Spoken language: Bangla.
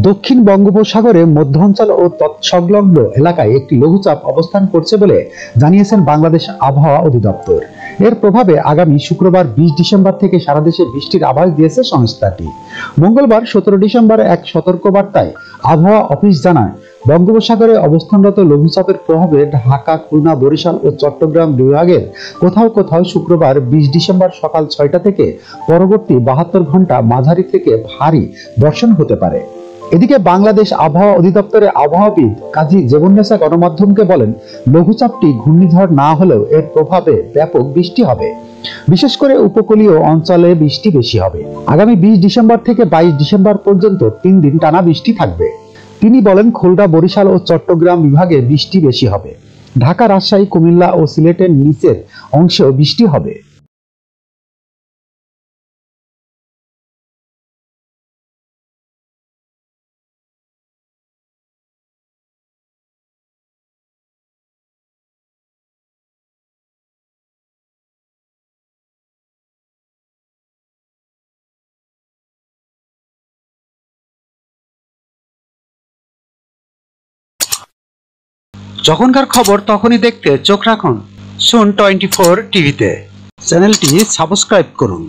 দক্ষিণ বঙ্গোপসাগরে মধ্য অঞ্চল ও তৎসংলগ্ন এলাকায় একটি লঘুচাপ অবস্থান করছে বলে জানিয়েছেন বাংলাদেশ আবহাওয়া অধিদপ্তর। এর প্রভাবে আগামী শুক্রবার 20 ডিসেম্বর থেকে সারা দেশে বৃষ্টির আভাস দিয়েছে সংস্থাটি। মঙ্গলবার 17 ডিসেম্বর এক সতর্কবার্তায় আবহাওয়া অফিস জানায়, বঙ্গোপসাগরে অবস্থানরত লঘুচাপের প্রভাবে ঢাকা, খুলনা, বরিশাল ও চট্টগ্রাম বিভাগের কোথাও কোথাও শুক্রবার 20 ডিসেম্বর সকাল 6টা থেকে পরবর্তী 72 ঘন্টা মাঝারি থেকে ভারী বর্ষণ হতে পারে। এদিকে বাংলাদেশ আবহাওয়া অধিদপ্তরের আবহাওয়াবিদ কাজী জেবুন্নেসা গণমাধ্যমকে বলেন, লঘুচাপটি ঘূর্ণিঝড় না হলেও এর প্রভাবে ব্যাপক বৃষ্টি হবে। বিশেষ করে উপকূলীয় অঞ্চলে বৃষ্টি বেশি হবে। আগামী 20 ডিসেম্বর থেকে 22 ডিসেম্বর পর্যন্ত 3 দিন টানা বৃষ্টি থাকবে। তিনি বলেন, খুলনা, বরিশাল ও চট্টগ্রাম বিভাগে বৃষ্টি বেশি হবে। ঢাকা, রাজশাহী, কুমিল্লা ও সিলেটের নিচের অংশেও বৃষ্টি হবে। যখনকার খবর তখনই দেখতে চোখ রাখুন সুন 24 টিভিতে। চ্যানেলটি সাবস্ক্রাইব করুন।